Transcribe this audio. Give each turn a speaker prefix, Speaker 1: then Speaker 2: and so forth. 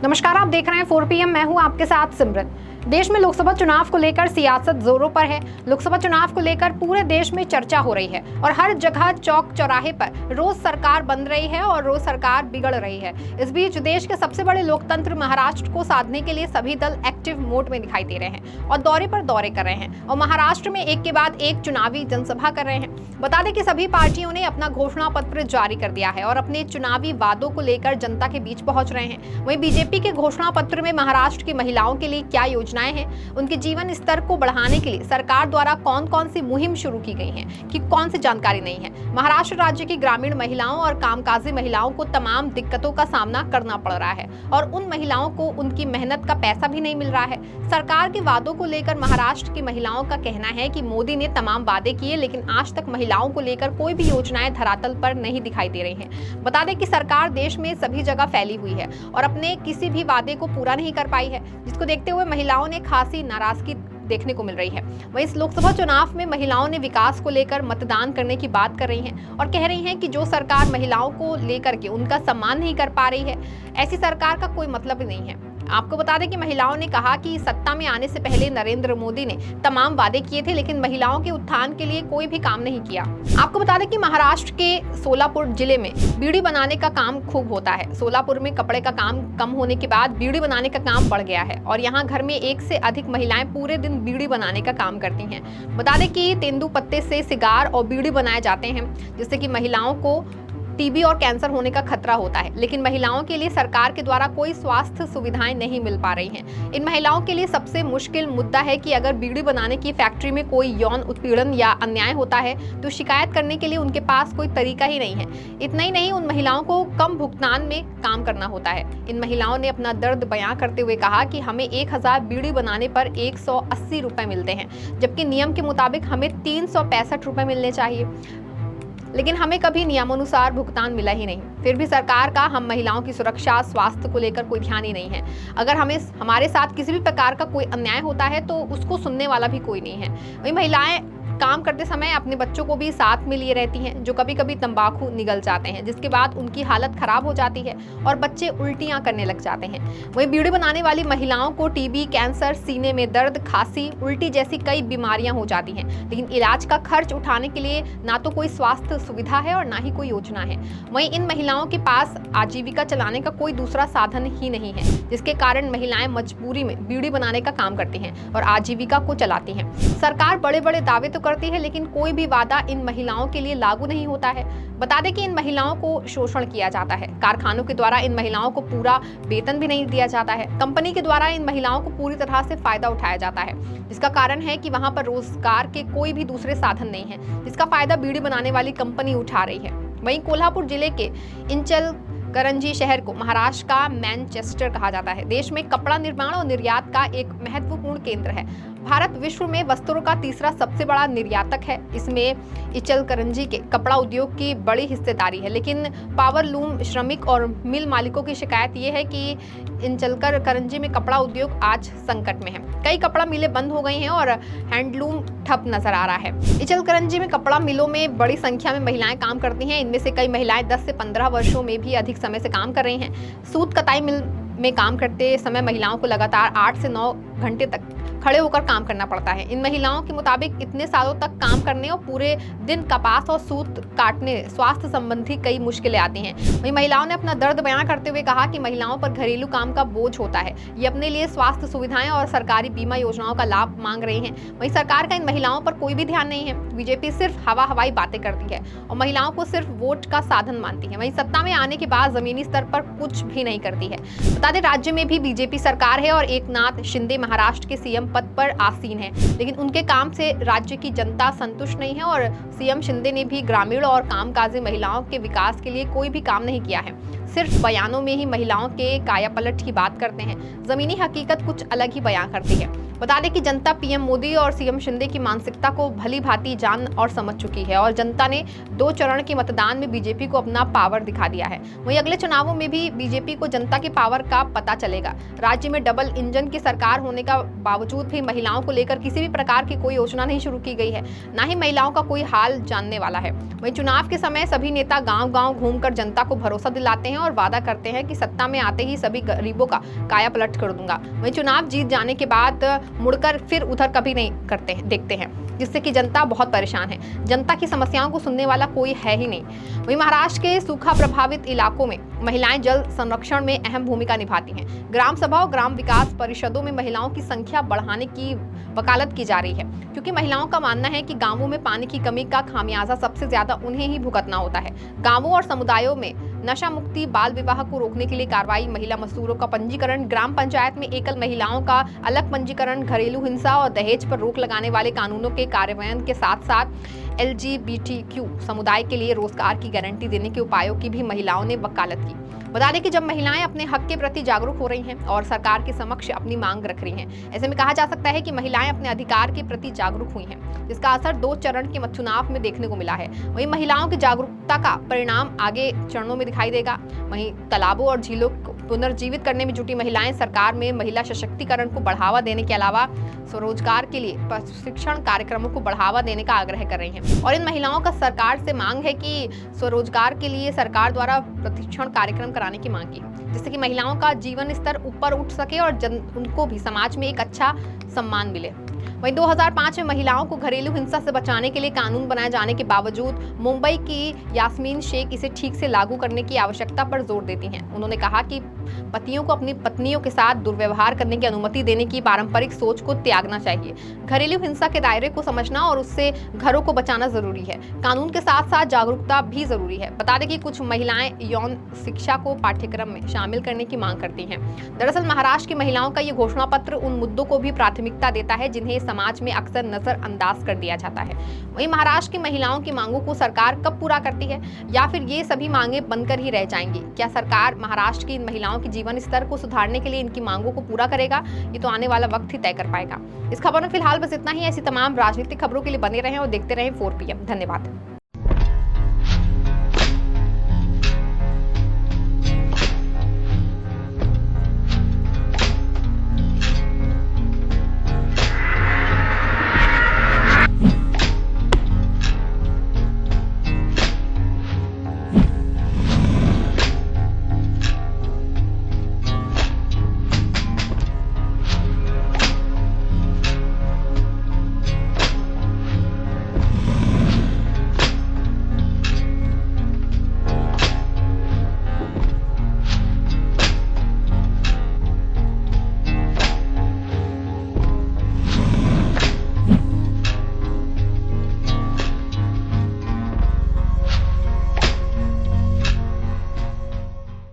Speaker 1: नमस्कार, आप देख रहे हैं 4 PM। मैं हूं आपके साथ सिमरन। देश में लोकसभा चुनाव को लेकर सियासत जोरों पर है। लोकसभा चुनाव को लेकर पूरे देश में चर्चा हो रही है और हर जगह चौक चौराहे पर रोज सरकार बन रही है और रोज सरकार बिगड़ रही है। इस बीच देश के सबसे बड़े लोकतंत्र महाराष्ट्र को साधने के लिए सभी दल एक्टिव मोड में दिखाई दे रहे हैं और दौरे पर दौरे कर रहे हैं और महाराष्ट्र में एक के बाद एक चुनावी जनसभा कर रहे हैं। बता दें कि सभी पार्टियों ने अपना घोषणा पत्र जारी कर दिया है और अपने चुनावी वादों को लेकर जनता के बीच पहुंच रहे हैं। वहीं बीजेपी के घोषणा पत्र में महाराष्ट्र की महिलाओं के लिए क्या योजनाएं हैं, उनके जीवन स्तर को बढ़ाने के लिए सरकार द्वारा कौन कौन सी मुहिम शुरू की गई हैं कि कौन सी जानकारी नहीं है। महाराष्ट्र राज्य की ग्रामीण महिलाओं और कामकाजी महिलाओं को तमाम दिक्कतों का सामना करना पड़ रहा है और उन महिलाओं को उनकी मेहनत का पैसा भी नहीं मिल रहा है। सरकार के वादों को लेकर महाराष्ट्र की महिलाओं का कहना है कि मोदी ने तमाम वादे किए, लेकिन आज तक महिलाओं को लेकर कोई भी योजनाएं धरातल पर नहीं दिखाई दे रही हैं। बता दें कि सरकार देश में सभी जगह फैली हुई है और अपने किसी भी वादे को पूरा नहीं कर पाई है, जिसको देखते हुए महिलाओं ने खासी नाराजगी देखने को मिल रही है। वहीं इस लोकसभा चुनाव में महिलाओं ने विकास को लेकर मतदान करने की बात कर रही हैं और कह रही हैं कि जो सरकार महिलाओं को लेकर के उनका सम्मान नहीं कर पा रही है, ऐसी सरकार का कोई मतलब ही नहीं है। आपको बता दें कि महिलाओं ने कहा कि सत्ता में आने से पहले नरेंद्र मोदी ने तमाम वादे किए थे, लेकिन महिलाओं के उत्थान के लिए कोई भी काम नहीं किया। आपको बता दें कि महाराष्ट्र के सोलापुर जिले में बीड़ी बनाने का काम खूब होता है। सोलापुर में कपड़े का काम कम होने के बाद बीड़ी बनाने का काम बढ़ गया है और यहाँ घर में एक से अधिक महिलाएं पूरे दिन बीड़ी बनाने का काम करती हैं। बता दें कि तेंदुपत्ते से सिगार और बीड़ी बनाए जाते हैं, जिससे कि महिलाओं को टीबी और कैंसर होने का खतरा होता है, लेकिन महिलाओं के लिए सरकार के द्वारा कोई स्वास्थ्य सुविधाएं नहीं मिल पा रही हैं। इन महिलाओं के लिए सबसे मुश्किल मुद्दा है कि अगर बीड़ी बनाने की फैक्ट्री में कोई यौन उत्पीड़न या अन्याय होता है तो शिकायत करने के लिए उनके पास कोई तरीका ही नहीं है। इतना ही नहीं, उन महिलाओं को कम भुगतान में काम करना होता है। इन महिलाओं ने अपना दर्द बयां करते हुए कहा कि हमें 1000 बीड़ी बनाने पर 180 रुपए मिलते हैं, जबकि नियम के मुताबिक हमें 365 रुपए मिलने चाहिए, लेकिन हमें कभी नियमानुसार भुगतान मिला ही नहीं। फिर भी सरकार का हम महिलाओं की सुरक्षा स्वास्थ्य को लेकर कोई ध्यान ही नहीं है। अगर हमारे साथ किसी भी प्रकार का कोई अन्याय होता है तो उसको सुनने वाला भी कोई नहीं है। वही महिलाएं काम करते समय अपने बच्चों को भी साथ में लिए रहती हैं, जो कभी कभी तंबाकू निगल जाते हैं, जिसके बाद उनकी हालत खराब हो जाती है और बच्चे उल्टियां करने लग जाते हैं। वहीं बीड़ी बनाने वाली महिलाओं को टीबी, कैंसर, सीने में दर्द, खांसी, उल्टी जैसी कई बीमारियां हो जाती हैं, लेकिन इलाज का खर्च उठाने के लिए ना तो कोई स्वास्थ्य सुविधा है और ना ही कोई योजना है। वहीं इन महिलाओं के पास आजीविका चलाने का कोई दूसरा साधन ही नहीं है, जिसके कारण महिलाएं मजबूरी में बीड़ी बनाने का काम करती हैं और आजीविका को चलाती हैं। सरकार बड़े बड़े दावे तो करती है, लेकिन कोई भी वादा इन महिलाओं के लिए लागू नहीं होता है। बता दें कि इन महिलाओं को शोषण किया जाता है। कारखानों के द्वारा इन महिलाओं को पूरा वेतन भी नहीं दिया जाता है। कंपनी के द्वारा इन महिलाओं को पूरी तरह से फायदा उठाया जाता है, जिसका कारण है कि वहां पर रोजगार के कोई भी दूसरे साधन नहीं है, जिसका फायदा बीड़ी बनाने वाली कंपनी उठा रही है। वहीं कोल्हापुर जिले के इचलकरंजी शहर को महाराष्ट्र का मैनचेस्टर कहा जाता है। देश में कपड़ा निर्माण और निर्यात का एक महत्वपूर्ण केंद्र है। भारत विश्व में वस्त्रों का तीसरा सबसे बड़ा निर्यातक है। इसमें इचलकरंजी के कपड़ा उद्योग की बड़ी हिस्सेदारी है, लेकिन पावर लूम श्रमिक और मिल मालिकों की शिकायत ये है कि इचलकरंजी में कपड़ा उद्योग आज संकट में है। कई कपड़ा मिलें बंद हो गई हैं और हैंडलूम ठप नजर आ रहा है। इचलकरंजी में कपड़ा मिलों में बड़ी संख्या में महिलाएं काम करती हैं। इनमें से कई महिलाएं 10 से 15 वर्षों में भी अधिक समय से काम कर रही हैं। सूत कताई मिल में काम करते समय महिलाओं को लगातार 8 से 9 घंटे तक खड़े होकर काम करना पड़ता है। इन महिलाओं के मुताबिक इतने सालों तक काम करने और पूरे दिन कपास और सूत काटने स्वास्थ्य संबंधी कई मुश्किलें आती हैं। वहीं महिलाओं ने अपना दर्द बयां करते हुए कहा कि महिलाओं पर घरेलू काम का बोझ होता है। ये अपने लिए स्वास्थ्य सुविधाएं और सरकारी बीमा योजनाओं का लाभ मांग रही हैं। वहीं सरकार का इन महिलाओं पर कोई भी ध्यान नहीं है। बीजेपी सिर्फ हवाई बातें करती है और महिलाओं को सिर्फ वोट का साधन मानती है। वहीं सत्ता में आने के बाद जमीनी स्तर पर कुछ भी नहीं करती है। बता दें, राज्य में भी बीजेपी सरकार है और एकनाथ शिंदे महाराष्ट्र के सीएम पद पर आसीन है, लेकिन उनके काम से राज्य की जनता संतुष्ट नहीं है और सीएम शिंदे ने भी ग्रामीण और कामकाजी महिलाओं के विकास के लिए कोई भी काम नहीं किया है। सिर्फ बयानों में ही महिलाओं के कायापलट की बात करते हैं, जमीनी हकीकत कुछ अलग ही बयां करती है। बता दें कि जनता पीएम मोदी और सीएम शिंदे की मानसिकता को भली भांति जान और समझ चुकी है और जनता ने 2 चरण के मतदान में बीजेपी को अपना पावर दिखा दिया है। वहीं अगले चुनावों में भी बीजेपी को जनता के पावर का पता चलेगा। राज्य में डबल इंजन की सरकार होने का बावजूद भी महिलाओं को लेकर किसी भी प्रकार की कोई योजना नहीं शुरू की गई है, न ही महिलाओं का कोई हाल जानने वाला है। वहीं चुनाव के समय सभी नेता गाँव-गाँव घूमकर जनता को भरोसा दिलाते हैं हैं और वादा करते हैं कि सत्ता में आते ही सभी गरीबों का काया पलट कर दूंगा। वहीं चुनाव जीत जाने के बाद मुड़कर फिर उधर कभी नहीं देखते हैं, जिससे कि जनता बहुत परेशान है। जनता की समस्याओं को सुनने वाला कोई है ही नहीं। वहीं महाराष्ट्र के सूखा प्रभावित इलाकों में महिलाएं जल संरक्षण में अहम भूमिका निभाती हैं। ग्राम सभा और ग्राम विकास परिषदों में महिलाओं की संख्या बढ़ाने की वकालत की जा रही है, क्योंकि महिलाओं का मानना है कि गांवों में पानी की कमी का खामियाजा सबसे ज्यादा उन्हें ही भुगतना होता है। गांवों और समुदायों में नशा मुक्ति, बाल विवाह को रोकने के लिए कार्रवाई, महिला मजदूरों का पंजीकरण, ग्राम पंचायत में एकल महिलाओं का अलग पंजीकरण, घरेलू हिंसा और दहेज पर रोक लगाने वाले कानूनों के कार्यान्वयन के साथ साथ LGBTQ समुदाय के लिए रोजगार की गारंटी देने के उपायों की भी महिलाओं ने वकालत की। बता दें कि जब महिलाएं अपने हक के प्रति जागरूक हो रही हैं और सरकार के समक्ष अपनी मांग रख रही हैं, ऐसे में कहा जा सकता है कि महिलाएं अपने अधिकार के प्रति जागरूक हुई हैं, जिसका असर 2 चरण के चुनाव में देखने को मिला है। वहीं महिलाओं की जागरूकता का परिणाम आगे चरणों में दिखाई देगा। वहीं तालाबों और झीलों को पुनर्जीवित करने में जुटी महिलाएं सरकार में महिला सशक्तिकरण को बढ़ावा देने के अलावा स्वरोजगार के लिए प्रशिक्षण कार्यक्रमों को बढ़ावा देने का आग्रह कर रही हैं। और इन महिलाओं का सरकार से मांग है कि स्वरोजगार के लिए सरकार द्वारा प्रशिक्षण कार्यक्रम कराने की मांग की, जिससे कि महिलाओं का जीवन स्तर ऊपर उठ सके और उनको भी समाज में एक अच्छा सम्मान मिले। वहीं 2005 में महिलाओं को घरेलू हिंसा से बचाने के लिए कानून बनाए जाने के बावजूद मुंबई की यास्मीन शेख इसे ठीक से लागू करने की आवश्यकता पर जोर देती हैं। उन्होंने कहा कि पतियों को अपनी पत्नियों के साथ दुर्व्यवहार करने की अनुमति देने की पारंपरिक सोच को त्यागना चाहिए। घरेलू हिंसा के दायरे को समझना और उससे घरों को बचाना जरूरी है। कानून के साथ साथ जागरूकता भी जरूरी है। बता दें कि कुछ महिलाएं यौन शिक्षा को पाठ्यक्रम में शामिल करने की मांग करती हैं। दरअसल महाराष्ट्र की महिलाओं का ये घोषणा पत्र उन मुद्दों को भी प्राथमिकता देता है जिन्हें समाज में अक्सर नजरअंदाज कर दिया जाता है। वहीं महाराष्ट्र की महिलाओं की मांगों को सरकार कब पूरा करती है, या फिर ये सभी मांगे बनकर ही रह जाएंगी? क्या सरकार महाराष्ट्र की इन महिलाओं के जीवन स्तर को सुधारने के लिए इनकी मांगों को पूरा करेगा? ये तो आने वाला वक्त ही तय कर पाएगा। इस खबर में फिलहाल बस इतना ही। ऐसी तमाम राजनीतिक खबरों के लिए बने रहें और देखते रहें 4PM। धन्यवाद।